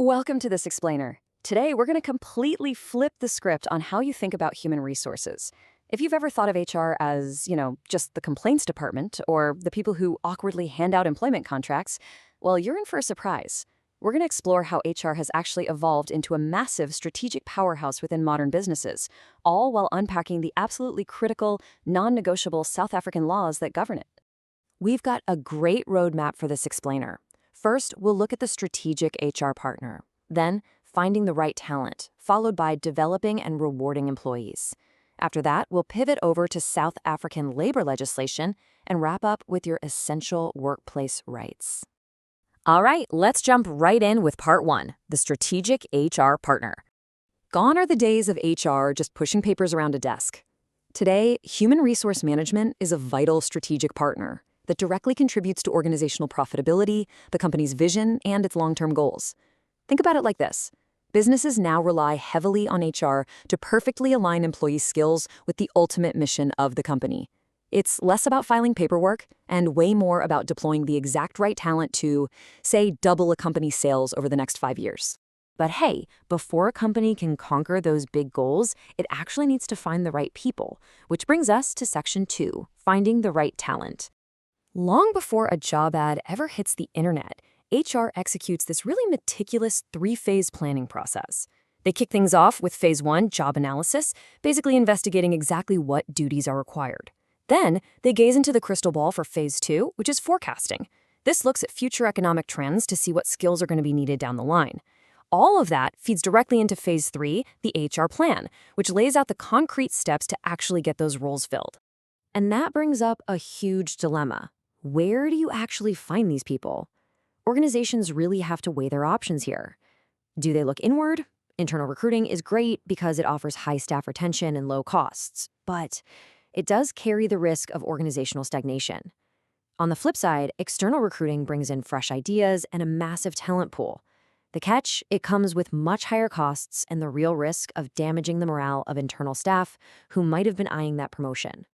Welcome to This Explainer. Today, we're going to completely flip the script on how you think about human resources. If you've ever thought of HR as, just the complaints department or the people who awkwardly hand out employment contracts, well, you're in for a surprise. We're going to explore how HR has actually evolved into a massive strategic powerhouse within modern businesses, all while unpacking the absolutely critical, non-negotiable South African laws that govern it. We've got a great roadmap for This Explainer. First, we'll look at the strategic HR partner. Then, finding the right talent, followed by developing and rewarding employees. After that, we'll pivot over to South African labor legislation and wrap up with your essential workplace rights. All right, let's jump right in with part one, the strategic HR partner. Gone are the days of HR just pushing papers around a desk. Today, human resource management is a vital strategic partner that directly contributes to organizational profitability, the company's vision, and its long-term goals. Think about it like this. Businesses now rely heavily on HR to perfectly align employee skills with the ultimate mission of the company. It's less about filing paperwork and way more about deploying the exact right talent to, say, double a company's sales over the next 5 years. But hey, before a company can conquer those big goals, it actually needs to find the right people, which brings us to Section 2, finding the right talent. Long before a job ad ever hits the internet, HR executes this really meticulous 3-phase planning process. They kick things off with Phase 1, job analysis, basically investigating exactly what duties are required. Then, they gaze into the crystal ball for Phase 2, which is forecasting. This looks at future economic trends to see what skills are going to be needed down the line. All of that feeds directly into Phase 3, the HR plan, which lays out the concrete steps to actually get those roles filled. And that brings up a huge dilemma. Where do you actually find these people? Organizations really have to weigh their options here. Do they look inward? Internal recruiting is great because it offers high staff retention and low costs, but it does carry the risk of organizational stagnation. On the flip side, external recruiting brings in fresh ideas and a massive talent pool. The catch, it comes with much higher costs and the real risk of damaging the morale of internal staff who might have been eyeing that promotion.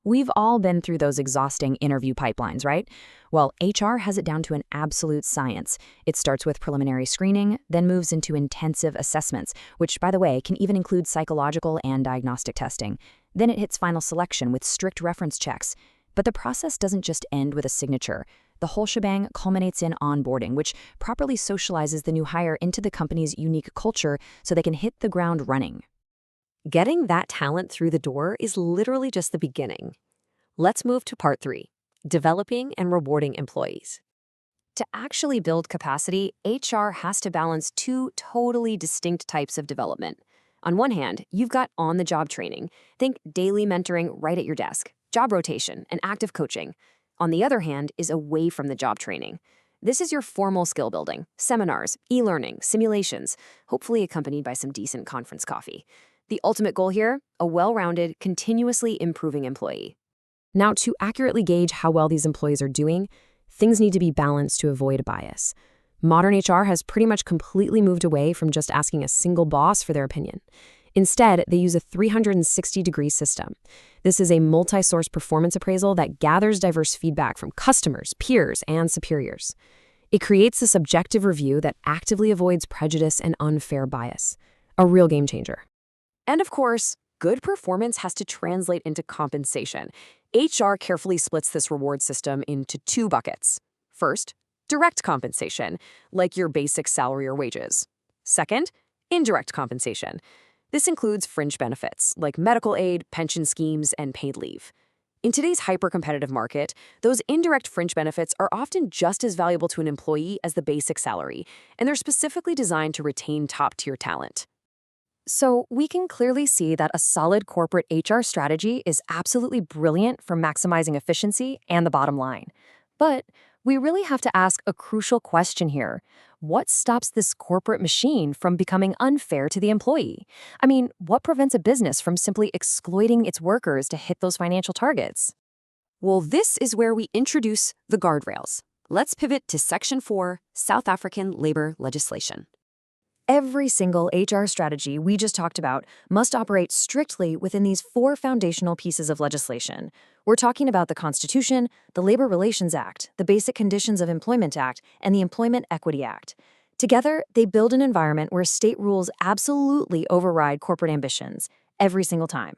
We've all been through those exhausting interview pipelines, right? Well, HR has it down to an absolute science. It starts with preliminary screening, then moves into intensive assessments, which, by the way, can even include psychological and diagnostic testing. Then it hits final selection with strict reference checks. But the process doesn't just end with a signature. The whole shebang culminates in onboarding, which properly socializes the new hire into the company's unique culture so they can hit the ground running. Getting that talent through the door is literally just the beginning. Let's move to part 3, developing and rewarding employees. To actually build capacity, HR has to balance 2 totally distinct types of development. On one hand, you've got on-the-job training. Think daily mentoring right at your desk, job rotation, and active coaching. On the other hand is away from the job training. This is your formal skill building, seminars, e-learning, simulations, hopefully accompanied by some decent conference coffee. The ultimate goal here, a well-rounded, continuously improving employee. Now, to accurately gauge how well these employees are doing, things need to be balanced to avoid bias. Modern HR has pretty much completely moved away from just asking a single boss for their opinion. Instead, they use a 360-degree system. This is a multi-source performance appraisal that gathers diverse feedback from customers, peers, and superiors. It creates a subjective review that actively avoids prejudice and unfair bias. A real game changer. And of course, good performance has to translate into compensation. HR carefully splits this reward system into 2 buckets. First, direct compensation, like your basic salary or wages. Second, indirect compensation. This includes fringe benefits, like medical aid, pension schemes, and paid leave. In today's hyper-competitive market, those indirect fringe benefits are often just as valuable to an employee as the basic salary, and they're specifically designed to retain top-tier talent. So we can clearly see that a solid corporate HR strategy is absolutely brilliant for maximizing efficiency and the bottom line. But we really have to ask a crucial question here. What stops this corporate machine from becoming unfair to the employee? I mean, what prevents a business from simply exploiting its workers to hit those financial targets? Well, this is where we introduce the guardrails. Let's pivot to Section 4, South African labor legislation. Every single HR strategy we just talked about must operate strictly within these 4 foundational pieces of legislation. We're talking about the Constitution, the Labor Relations Act, the Basic Conditions of Employment Act, and the Employment Equity Act. Together, they build an environment where state rules absolutely override corporate ambitions every single time.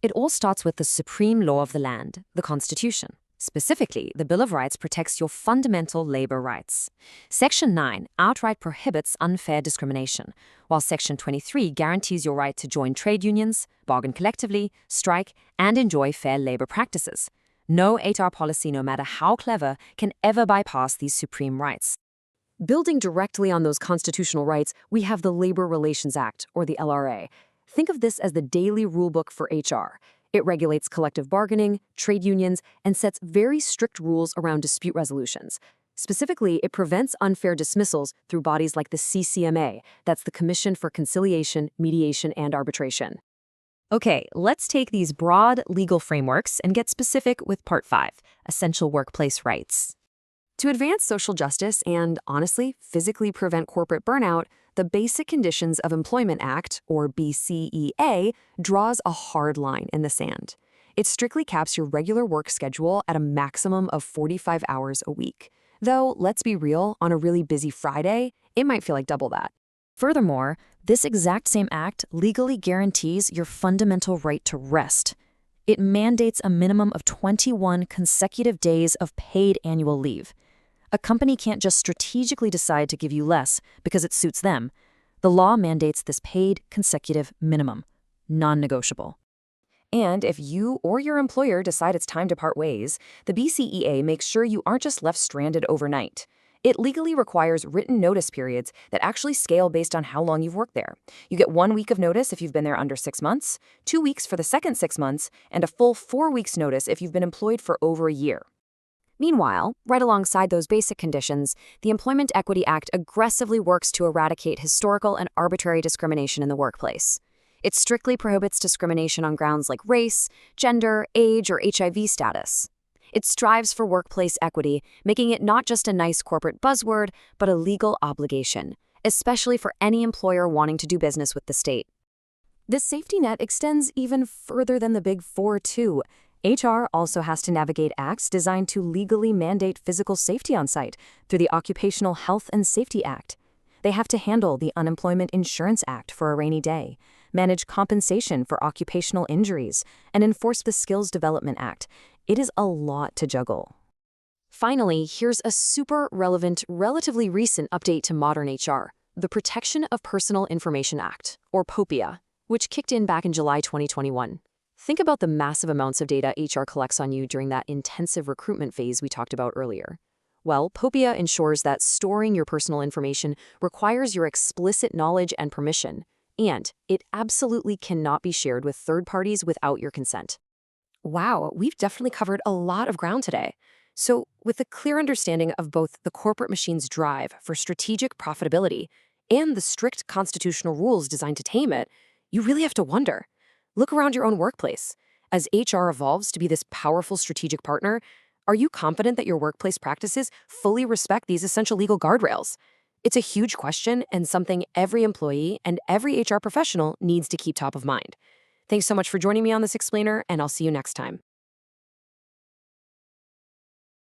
It all starts with the supreme law of the land, the Constitution. Specifically, the Bill of Rights protects your fundamental labor rights. Section 9 outright prohibits unfair discrimination, while Section 23 guarantees your right to join trade unions, bargain collectively, strike, and enjoy fair labor practices. No HR policy, no matter how clever, can ever bypass these supreme rights. Building directly on those constitutional rights, we have the Labor Relations Act, or the LRA. Think of this as the daily rulebook for HR. It regulates collective bargaining, trade unions, and sets very strict rules around dispute resolutions. Specifically, it prevents unfair dismissals through bodies like the CCMA, that's the Commission for Conciliation, Mediation, and Arbitration. Okay, let's take these broad legal frameworks and get specific with Part 5, Essential Workplace Rights. To advance social justice and, honestly, physically prevent corporate burnout, the Basic Conditions of Employment Act, or BCEA, draws a hard line in the sand. It strictly caps your regular work schedule at a maximum of 45 hours a week. Though, let's be real, on a really busy Friday, it might feel like double that. Furthermore, this exact same act legally guarantees your fundamental right to rest. It mandates a minimum of 21 consecutive days of paid annual leave. A company can't just strategically decide to give you less because it suits them. The law mandates this paid consecutive minimum, non-negotiable. And if you or your employer decide it's time to part ways, the BCEA makes sure you aren't just left stranded overnight. It legally requires written notice periods that actually scale based on how long you've worked there. You get 1 week of notice if you've been there under 6 months, 2 weeks for the second 6 months, and a full 4 weeks notice if you've been employed for over a year. Meanwhile, right alongside those basic conditions, the Employment Equity Act aggressively works to eradicate historical and arbitrary discrimination in the workplace. It strictly prohibits discrimination on grounds like race, gender, age, or HIV status. It strives for workplace equity, making it not just a nice corporate buzzword, but a legal obligation, especially for any employer wanting to do business with the state. This safety net extends even further than the Big Four, too. HR also has to navigate acts designed to legally mandate physical safety on site through the Occupational Health and Safety Act. They have to handle the Unemployment Insurance Act for a rainy day, manage compensation for occupational injuries, and enforce the Skills Development Act. It is a lot to juggle. Finally, here's a super relevant, relatively recent update to modern HR, the Protection of Personal Information Act, or POPIA, which kicked in back in July 2021. Think about the massive amounts of data HR collects on you during that intensive recruitment phase we talked about earlier. Well, POPIA ensures that storing your personal information requires your explicit knowledge and permission, and it absolutely cannot be shared with third parties without your consent. Wow, we've definitely covered a lot of ground today. So, with a clear understanding of both the corporate machine's drive for strategic profitability and the strict constitutional rules designed to tame it, you really have to wonder. Look around your own workplace. As HR evolves to be this powerful strategic partner, are you confident that your workplace practices fully respect these essential legal guardrails? It's a huge question and something every employee and every HR professional needs to keep top of mind. Thanks so much for joining me on this explainer, and I'll see you next time.